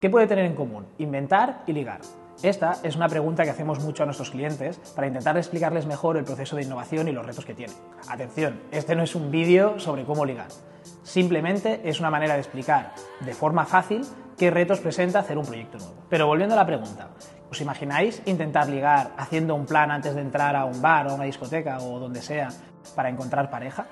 ¿Qué puede tener en común inventar y ligar? Esta es una pregunta que hacemos mucho a nuestros clientes para intentar explicarles mejor el proceso de innovación y los retos que tienen. Atención, este no es un vídeo sobre cómo ligar. Simplemente es una manera de explicar de forma fácil qué retos presenta hacer un proyecto nuevo. Pero volviendo a la pregunta, ¿os imagináis intentar ligar haciendo un plan antes de entrar a un bar o a una discoteca o donde sea para encontrar pareja?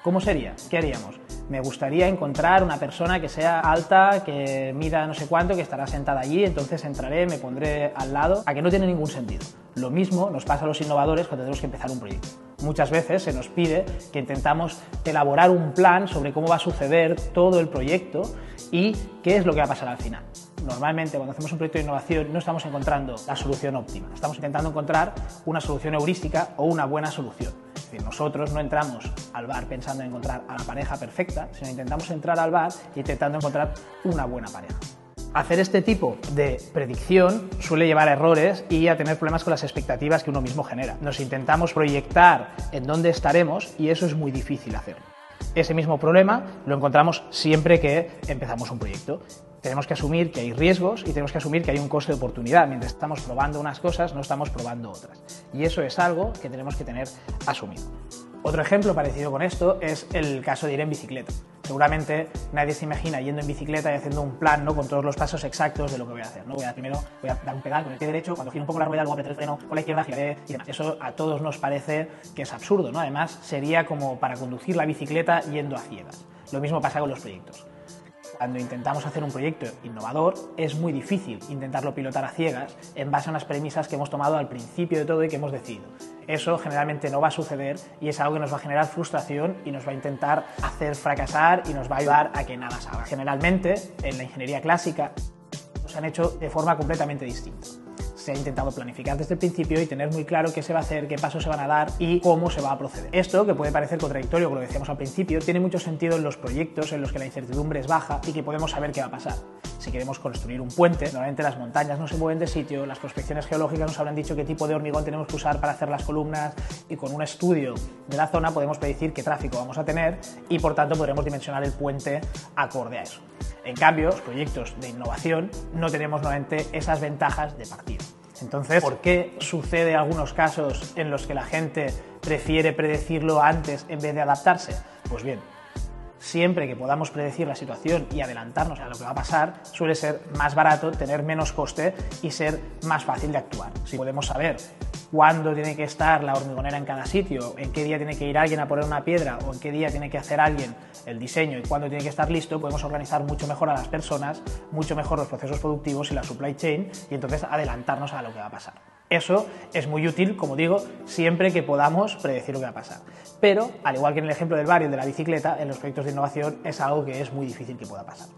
¿Cómo sería? ¿Qué haríamos? Me gustaría encontrar una persona que sea alta, que mida no sé cuánto, que estará sentada allí, entonces entraré, me pondré al lado, a que no tiene ningún sentido. Lo mismo nos pasa a los innovadores cuando tenemos que empezar un proyecto. Muchas veces se nos pide que intentamos elaborar un plan sobre cómo va a suceder todo el proyecto y qué es lo que va a pasar al final. Normalmente cuando hacemos un proyecto de innovación no estamos encontrando la solución óptima, estamos intentando encontrar una solución heurística o una buena solución. Es decir, nosotros no entramos al bar pensando en encontrar a la pareja perfecta, sino intentamos entrar al bar intentando encontrar una buena pareja. Hacer este tipo de predicción suele llevar a errores y a tener problemas con las expectativas que uno mismo genera. Nos intentamos proyectar en dónde estaremos y eso es muy difícil hacerlo. Ese mismo problema lo encontramos siempre que empezamos un proyecto. Tenemos que asumir que hay riesgos y tenemos que asumir que hay un coste de oportunidad. Mientras estamos probando unas cosas, no estamos probando otras. Y eso es algo que tenemos que tener asumido. Otro ejemplo parecido con esto es el caso de ir en bicicleta. Seguramente nadie se imagina yendo en bicicleta y haciendo un plan, ¿no?, con todos los pasos exactos de lo que voy a hacer, ¿no? Primero voy a dar un pedal con el pie derecho, cuando giro un poco la rueda, luego apretar el freno, con la izquierda giraré y demás. Eso a todos nos parece que es absurdo, ¿no? Además, sería como para conducir la bicicleta yendo a ciegas. Lo mismo pasa con los proyectos. Cuando intentamos hacer un proyecto innovador, es muy difícil intentarlo pilotar a ciegas en base a unas premisas que hemos tomado al principio de todo y que hemos decidido. Eso generalmente no va a suceder y es algo que nos va a generar frustración y nos va a intentar hacer fracasar y nos va a ayudar a que nada salga. Generalmente, en la ingeniería clásica, se han hecho de forma completamente distinta. Se ha intentado planificar desde el principio y tener muy claro qué se va a hacer, qué pasos se van a dar y cómo se va a proceder. Esto, que puede parecer contradictorio con lo que decíamos al principio, tiene mucho sentido en los proyectos en los que la incertidumbre es baja y que podemos saber qué va a pasar. Si queremos construir un puente, normalmente las montañas no se mueven de sitio, las prospecciones geológicas nos habrán dicho qué tipo de hormigón tenemos que usar para hacer las columnas y con un estudio de la zona podemos predecir qué tráfico vamos a tener y por tanto podremos dimensionar el puente acorde a eso. En cambio, los proyectos de innovación no tenemos normalmente esas ventajas de partida. Entonces, ¿por qué sucede algunos casos en los que la gente prefiere predecirlo antes en vez de adaptarse? Pues bien, siempre que podamos predecir la situación y adelantarnos a lo que va a pasar, suele ser más barato, tener menos coste y ser más fácil de actuar. Si podemos saber cuándo tiene que estar la hormigonera en cada sitio, en qué día tiene que ir alguien a poner una piedra o en qué día tiene que hacer alguien el diseño y cuándo tiene que estar listo, podemos organizar mucho mejor a las personas, mucho mejor los procesos productivos y la supply chain y entonces adelantarnos a lo que va a pasar. Eso es muy útil, como digo, siempre que podamos predecir lo que va a pasar. Pero, al igual que en el ejemplo del bar y el de la bicicleta, en los proyectos de innovación es algo que es muy difícil que pueda pasar.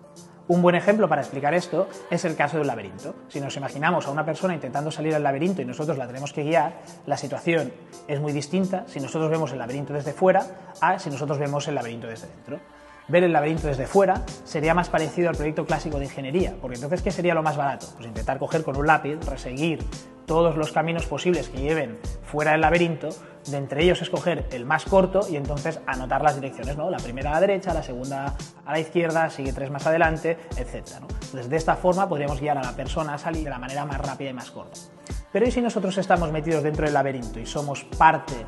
Un buen ejemplo para explicar esto es el caso del laberinto. Si nos imaginamos a una persona intentando salir del laberinto y nosotros la tenemos que guiar, la situación es muy distinta si nosotros vemos el laberinto desde fuera a si nosotros vemos el laberinto desde dentro. Ver el laberinto desde fuera sería más parecido al proyecto clásico de ingeniería, porque entonces, ¿qué sería lo más barato? Pues intentar coger con un lápiz, reseguir todos los caminos posibles que lleven fuera del laberinto, de entre ellos escoger el más corto y entonces anotar las direcciones, ¿no? La primera a la derecha, la segunda a la izquierda, sigue 3 más adelante, etc., ¿no? Entonces, de esta forma podríamos guiar a la persona a salir de la manera más rápida y más corta. Pero ¿y si nosotros estamos metidos dentro del laberinto y somos parte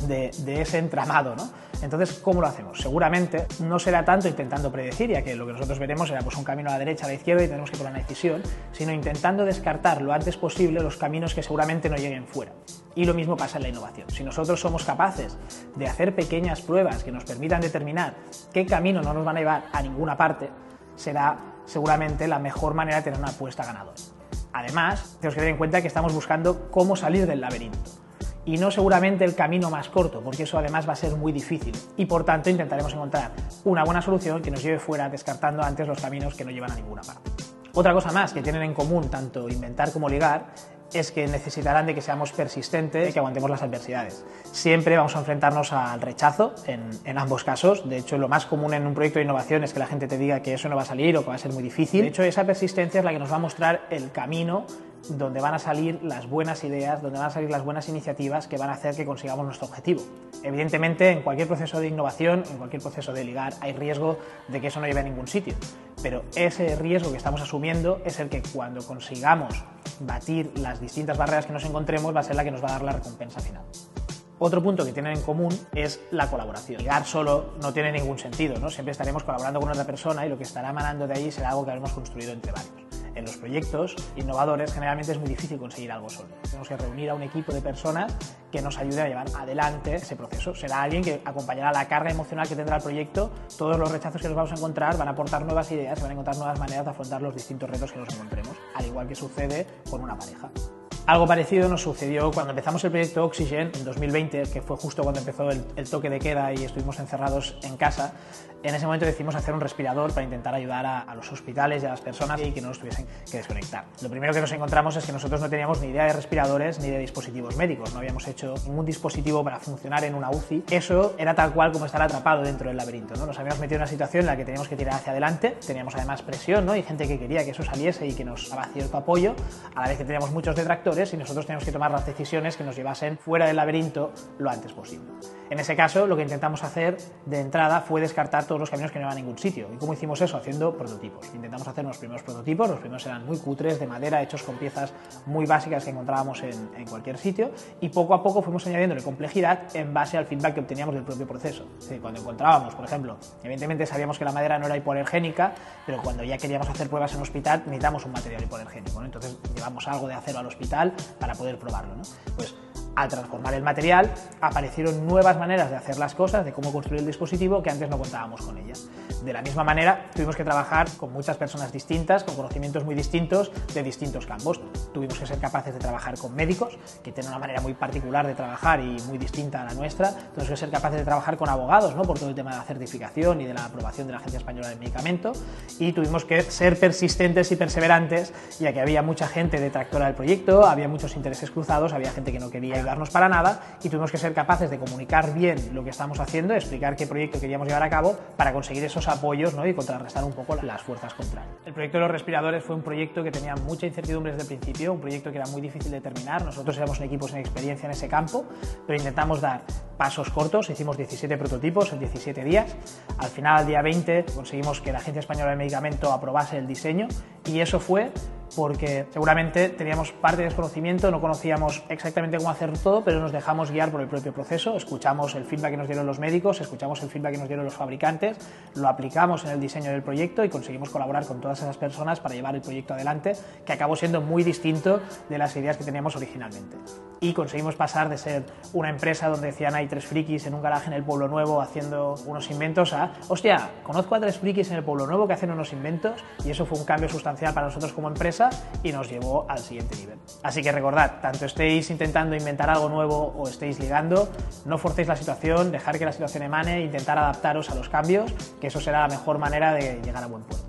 de ese entramado, ¿no? Entonces, ¿cómo lo hacemos? Seguramente no será tanto intentando predecir, ya que lo que nosotros veremos será pues un camino a la derecha, a la izquierda y tenemos que tomar una decisión, sino intentando descartar lo antes posible los caminos que seguramente no lleguen fuera. Y lo mismo pasa en la innovación. Si nosotros somos capaces de hacer pequeñas pruebas que nos permitan determinar qué camino no nos van a llevar a ninguna parte, será seguramente la mejor manera de tener una apuesta ganadora. Además, tenemos que tener en cuenta que estamos buscando cómo salir del laberinto. Y no seguramente el camino más corto, porque eso además va a ser muy difícil y por tanto intentaremos encontrar una buena solución que nos lleve fuera, descartando antes los caminos que no llevan a ninguna parte. Otra cosa más que tienen en común tanto inventar como ligar es que necesitarán de que seamos persistentes y que aguantemos las adversidades. Siempre vamos a enfrentarnos al rechazo en ambos casos. De hecho, lo más común en un proyecto de innovación es que la gente te diga que eso no va a salir o que va a ser muy difícil. De hecho, esa persistencia es la que nos va a mostrar el camino donde van a salir las buenas ideas, donde van a salir las buenas iniciativas que van a hacer que consigamos nuestro objetivo. Evidentemente, en cualquier proceso de innovación, en cualquier proceso de ligar, hay riesgo de que eso no lleve a ningún sitio. Pero ese riesgo que estamos asumiendo es el que cuando consigamos batir las distintas barreras que nos encontremos va a ser la que nos va a dar la recompensa final. Otro punto que tienen en común es la colaboración. Ligar solo no tiene ningún sentido, ¿no? Siempre estaremos colaborando con otra persona y lo que estará emanando de ahí será algo que habremos construido entre varios. En los proyectos innovadores generalmente es muy difícil conseguir algo solo. Tenemos que reunir a un equipo de personas que nos ayuden a llevar adelante ese proceso. Será alguien que acompañará la carga emocional que tendrá el proyecto, todos los rechazos que nos vamos a encontrar, van a aportar nuevas ideas y van a encontrar nuevas maneras de afrontar los distintos retos que nos encontremos, al igual que sucede con una pareja. Algo parecido nos sucedió cuando empezamos el proyecto Oxygen en 2020, que fue justo cuando empezó el toque de queda y estuvimos encerrados en casa. En ese momento decidimos hacer un respirador para intentar ayudar a los hospitales y a las personas y que no nos tuviesen que desconectar. Lo primero que nos encontramos es que nosotros no teníamos ni idea de respiradores ni de dispositivos médicos, no habíamos hecho ningún dispositivo para funcionar en una UCI. Eso era tal cual como estar atrapado dentro del laberinto, ¿no? Nos habíamos metido en una situación en la que teníamos que tirar hacia adelante, teníamos además presión, ¿no? Y gente que quería que eso saliese y que nos daba cierto apoyo, a la vez que teníamos muchos detractores y nosotros teníamos que tomar las decisiones que nos llevasen fuera del laberinto lo antes posible. En ese caso, lo que intentamos hacer de entrada fue descartar todos los caminos que no iban a ningún sitio. ¿Y cómo hicimos eso? Haciendo prototipos. Intentamos hacer unos primeros prototipos, los primeros eran muy cutres, de madera, hechos con piezas muy básicas que encontrábamos en cualquier sitio, y poco a poco fuimos añadiéndole complejidad en base al feedback que obteníamos del propio proceso. Es decir, cuando encontrábamos, por ejemplo, evidentemente sabíamos que la madera no era hipoalergénica, pero cuando ya queríamos hacer pruebas en un hospital necesitamos un material hipoalergénico, ¿no? Entonces llevamos algo de acero al hospital para poder probarlo, ¿no? Pues al transformar el material aparecieron nuevas maneras de hacer las cosas, de cómo construir el dispositivo que antes no contábamos con ellas. De la misma manera tuvimos que trabajar con muchas personas distintas, con conocimientos muy distintos de distintos campos. Tuvimos que ser capaces de trabajar con médicos, que tienen una manera muy particular de trabajar y muy distinta a la nuestra. Tuvimos que ser capaces de trabajar con abogados, ¿no? Por todo el tema de la certificación y de la aprobación de la Agencia Española del Medicamento. Y tuvimos que ser persistentes y perseverantes, ya que había mucha gente detractora del proyecto, había muchos intereses cruzados, había gente que no quería ayudarnos para nada, y tuvimos que ser capaces de comunicar bien lo que estábamos haciendo, explicar qué proyecto queríamos llevar a cabo para conseguir esos apoyos, ¿no? Y contrarrestar un poco las fuerzas contrarias. El proyecto de los respiradores fue un proyecto que tenía mucha incertidumbre desde el principio, un proyecto que era muy difícil de terminar. Nosotros éramos un equipo sin experiencia en ese campo, pero intentamos dar pasos cortos, hicimos 17 prototipos en 17 días. Al final, al día 20, conseguimos que la Agencia Española del Medicamento aprobase el diseño, y eso fue porque seguramente teníamos parte de desconocimiento, no conocíamos exactamente cómo hacer todo, pero nos dejamos guiar por el propio proceso, escuchamos el feedback que nos dieron los médicos, escuchamos el feedback que nos dieron los fabricantes, lo aplicamos en el diseño del proyecto y conseguimos colaborar con todas esas personas para llevar el proyecto adelante, que acabó siendo muy distinto de las ideas que teníamos originalmente. Y conseguimos pasar de ser una empresa donde decían hay 3 frikis en un garaje en el Pueblo Nuevo haciendo unos inventos a, hostia, conozco a 3 frikis en el Pueblo Nuevo que hacen unos inventos, y eso fue un cambio sustancial para nosotros como empresa y nos llevó al siguiente nivel. Así que recordad, tanto estéis intentando inventar algo nuevo o estéis ligando, no forcéis la situación, dejar que la situación emane e intentar adaptaros a los cambios, que eso será la mejor manera de llegar a buen puerto.